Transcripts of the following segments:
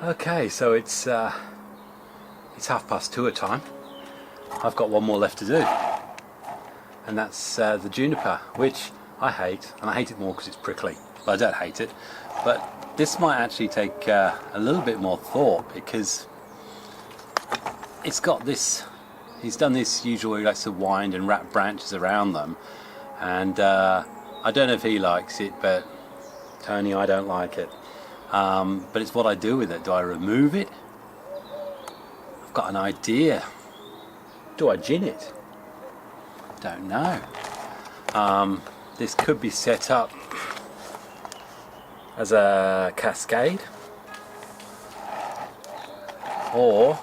Okay, so it's 2:30 time. I've got one more left to do, and that's the juniper, which I hate, and I hate it more because it's prickly. But I don't hate it, but this might actually take a little bit more thought, because it's got this, he's done this usual where he likes to wind and wrap branches around them, and I don't know if he likes it, but Tony, I don't like it. But it's what I do with it. Do I remove it? I've got an idea. Do I gin it? Don't know. This could be set up as a cascade, or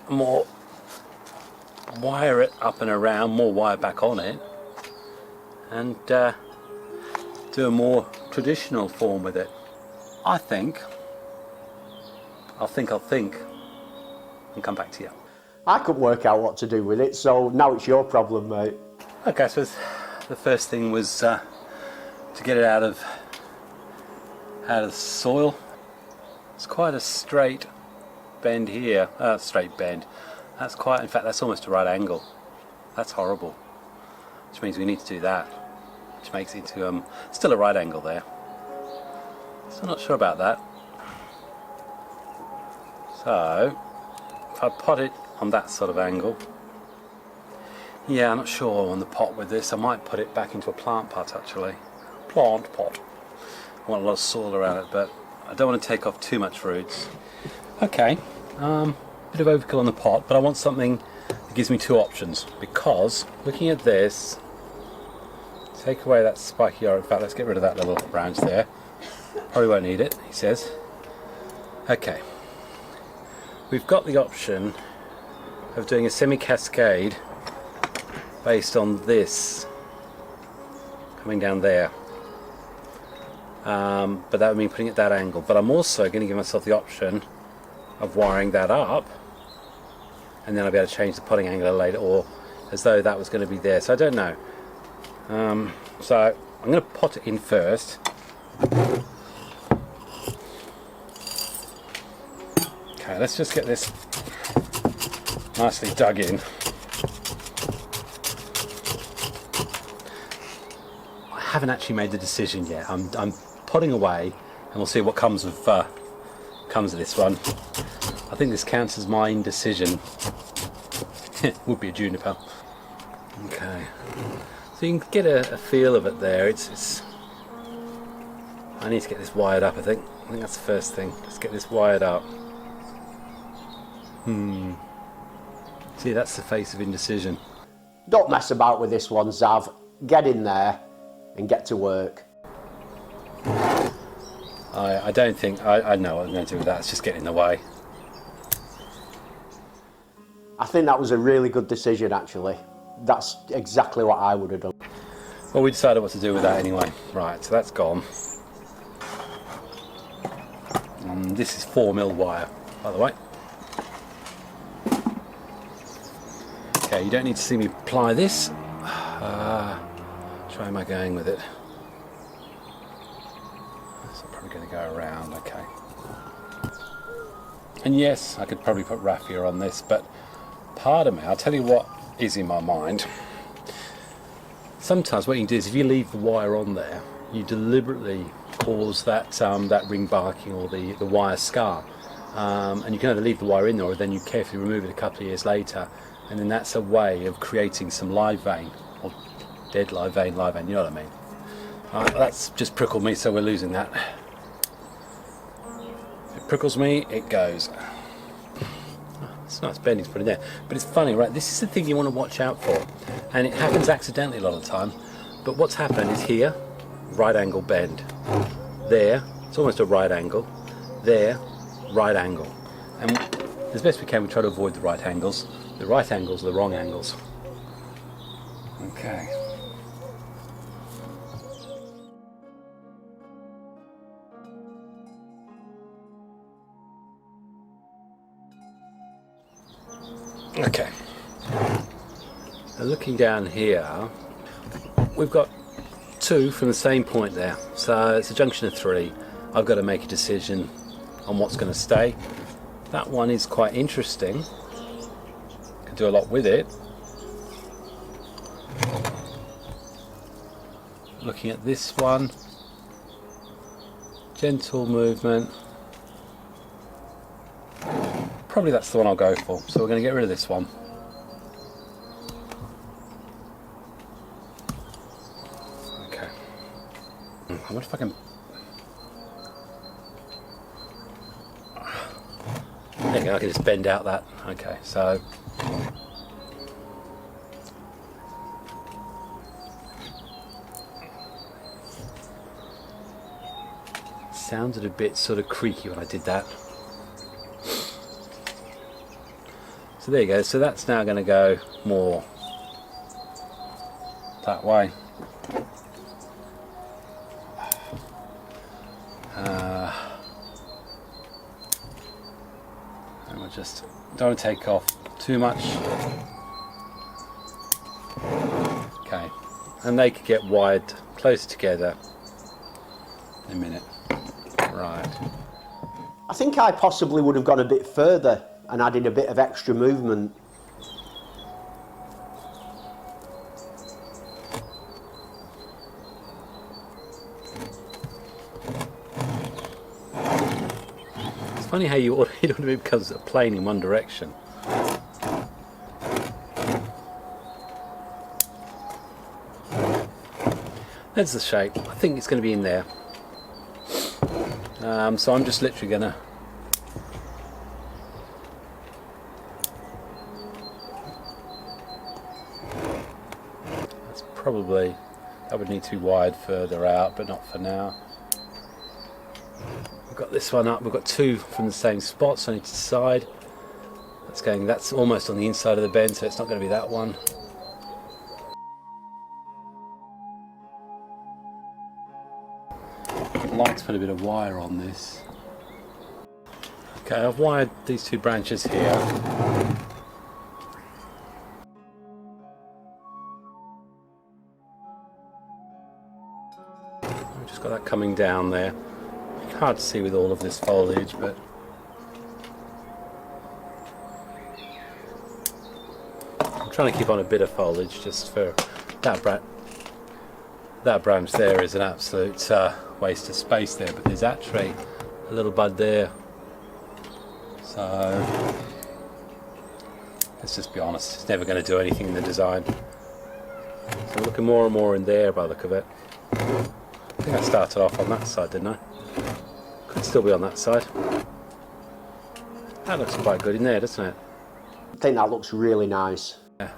more wire it up and around, more wire back on it, and do a more traditional form with it. I'll think and come back to you. I couldn't work out what to do with it, so now it's your problem, mate. Okay, so the first thing was to get it out of the soil. It's quite a straight bend here. Straight bend. That's quite, in fact, that's almost a right angle. That's horrible. Which means we need to do that. Which makes it into still a right angle there. So I'm not sure about that. So if I pot it on that sort of angle, yeah, I'm not sure on the pot with this. I might put it back into a plant pot actually. Plant pot. I want a lot of soil around it, but I don't want to take off too much roots. Okay, bit of overkill on the pot, but I want something that gives me two options, because looking at this, take away that spiky yard. In fact, let's get rid of that little branch there. Probably won't need it, he says. Okay, we've got the option of doing a semi-cascade based on this coming down there, but that would mean putting it at that angle. But I'm also going to give myself the option of wiring that up, and then I'll be able to change the potting angle later, or as though that was going to be there. So I don't know. So I'm going to pot it in first. Okay, let's just get this nicely dug in. I haven't actually made the decision yet. I'm potting away, and we'll see what comes of this one. I think this counts as my indecision. Would be a juniper. Okay, so you can get a feel of it there. It's I need to get this wired up. I think that's the first thing. Let's get this wired up. See, that's the face of indecision. Don't mess about with this one, Zav. Get in there and get to work. I don't think I know what I'm going to do with that. It's just getting in the way. I think that was a really good decision, actually. That's exactly what I would have done. Well, we decided what to do with that anyway. Right, so that's gone. This is 4mm wire, by the way. Okay, you don't need to see me apply this. Which way am I going with it? So I'm probably going to go around, okay. And yes, I could probably put raffia on this, but part of me, I'll tell you what is in my mind. Sometimes what you can do is, if you leave the wire on there, you deliberately cause that that ring barking or the wire scar, and you can either leave the wire in there, or then you carefully remove it a couple of years later, and then that's a way of creating some live vein, or dead live vein, you know what I mean. That's just prickled me, so we're losing that. If it prickles me, it goes. It's nice bending's put in there, but it's funny, right? This is the thing you want to watch out for, and it happens accidentally a lot of the time. But what's happened is here, right angle bend. There, it's almost a right angle. There, right angle. And as best we can, we try to avoid the right angles. The right angles are the wrong angles. Okay. Okay. Now looking down here, we've got two from the same point there. So it's a junction of three. I've got to make a decision on what's going to stay. That one is quite interesting. Could do a lot with it. Looking at this one, gentle movement. Probably that's the one I'll go for. So we're going to get rid of this one. Okay. I wonder if I can. There you go, I can just bend out that. Okay, so. Sounded a bit sort of creaky when I did that. So there you go, so that's now going to go more that way. And we'll just don't want to take off too much. Okay, and they could get wired close together in a minute. Right. I think I possibly would have gone a bit further and added a bit of extra movement. It's funny how you order it becomes a plane in one direction. There's the shape. I think it's going to be in there. So I'm just literally going to probably, that would need to be wired further out, but not for now. We've got this one up, we've got two from the same spot, so I need to decide. That's almost on the inside of the bend, so it's not going to be that one. I'd like to put a bit of wire on this. Okay, I've wired these two branches here. Got that coming down there. Hard to see with all of this foliage, but I'm trying to keep on a bit of foliage just for that branch there is an absolute waste of space there, but there's actually a little bud there. So let's just be honest, it's never going to do anything in the design. So I'm looking more and more in there by the look of it. I think I started off on that side, didn't I? Could still be on that side. That looks quite good in there, doesn't it? I think that looks really nice. Yeah.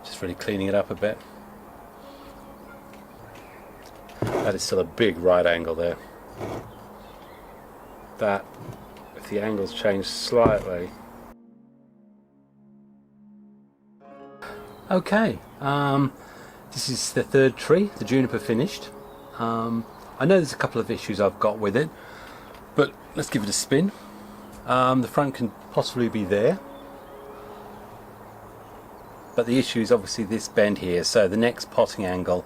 Just really cleaning it up a bit. That is still a big right angle there. That, if the angles change slightly. Okay. This is the third tree, the juniper finished. I know there's a couple of issues I've got with it, but let's give it a spin. The front can possibly be there, but the issue is obviously this bend here, so the next potting angle,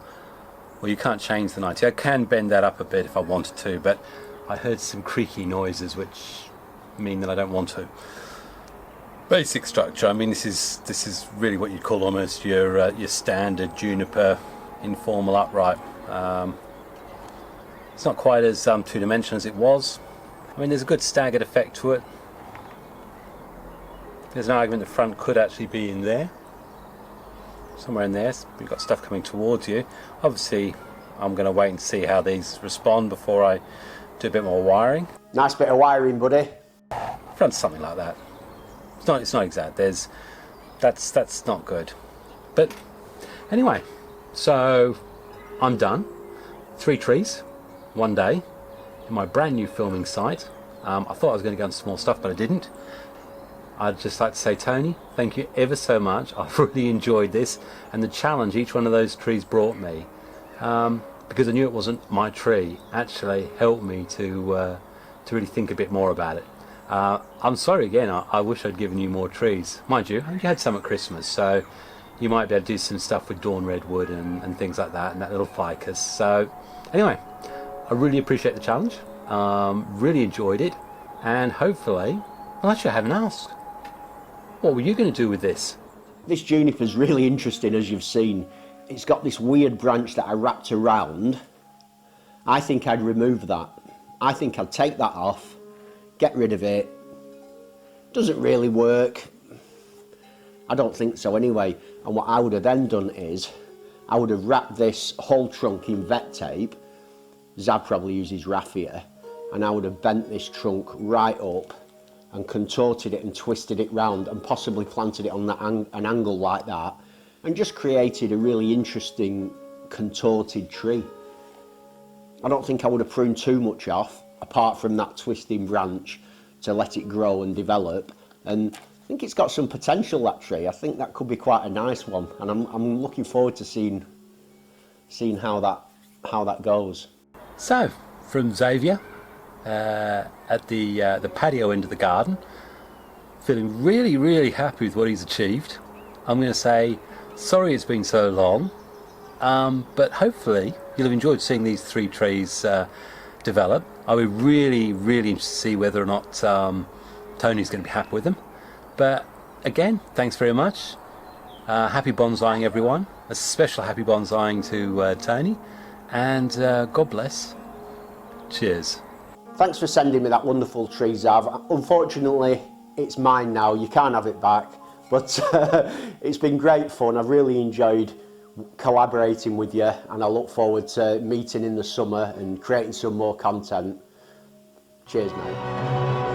well, you can't change the 90. I can bend that up a bit if I wanted to, but I heard some creaky noises which mean that I don't want to. Basic structure, I mean, this is really what you'd call almost your standard juniper informal upright. It's not quite as two-dimensional as it was. I mean, there's a good staggered effect to it. There's an argument the front could actually be in there, somewhere in there. You've got stuff coming towards you. Obviously, I'm going to wait and see how these respond before I do a bit more wiring. Nice bit of wiring, buddy. Front's something like that. It's not exact. That's not good. But anyway, so I'm done. 3 trees, 1 day, in my brand new filming site. I thought I was going to go on small stuff, but I didn't. I'd just like to say, Tony, thank you ever so much. I've really enjoyed this and the challenge each one of those trees brought me. Because I knew it wasn't my tree, actually helped me to really think a bit more about it. I'm sorry again, I wish I'd given you more trees. Mind you, you had some at Christmas, so you might be able to do some stuff with dawn redwood and things like that, and that little ficus. So anyway, I really appreciate the challenge. Really enjoyed it, and hopefully, well, actually I haven't asked. What were you going to do with this? This juniper's really interesting, as you've seen. It's got this weird branch that I wrapped around. I think I'd remove that. I think I'd take that off, get rid of it. Doesn't really work. I don't think so anyway. And what I would have then done is, I would have wrapped this whole trunk in vet tape. Xav probably uses raffia. And I would have bent this trunk right up and contorted it and twisted it round and possibly planted it on an angle like that, and just created a really interesting contorted tree. I don't think I would have pruned too much off, apart from that twisting branch, to let it grow and develop. And I think it's got some potential, that tree. I think that could be quite a nice one, and I'm looking forward to seeing how that goes. So, from Xavier, at the patio end of the garden, feeling really happy with what he's achieved. I'm going to say sorry it's been so long, but hopefully you'll have enjoyed seeing these 3 trees develop. I'll be really interested to see whether or not Tony's going to be happy with them. But again, thanks very much. Happy bonsaiing, everyone. A special happy bonsaiing to Tony, and God bless. Cheers. Thanks for sending me that wonderful tree, Xav. Unfortunately, it's mine now. You can't have it back. But it's been great fun. I've really enjoyed collaborating with you, and I look forward to meeting in the summer and creating some more content. Cheers, mate.